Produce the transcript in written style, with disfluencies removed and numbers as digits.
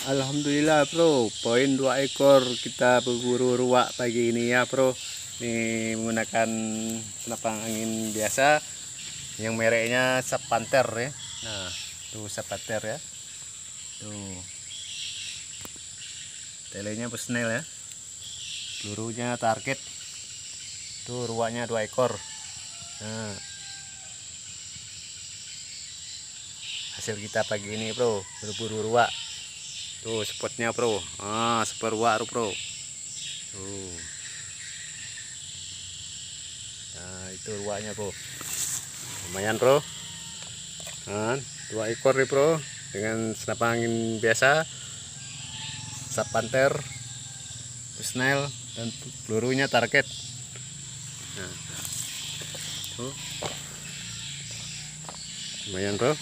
Alhamdulillah bro, poin 2 ekor kita berburu ruak pagi ini ya bro. Ini menggunakan senapan angin biasa yang mereknya Sapanter ya. Nah, tuh Sapanter ya. Tuh. Telenya Bushnell ya. Pelurunya target. Tuh ruaknya 2 ekor. Nah, hasil kita pagi ini bro, berburu ruak. Tuh spotnya bro, spot ruak bro. Tuh. Nah itu ruaknya bro, lumayan bro. Nah, 2 ekor nih bro, dengan senapan angin biasa Sapanter Bushnell dan pelurunya target. Nah, tuh. Lumayan bro.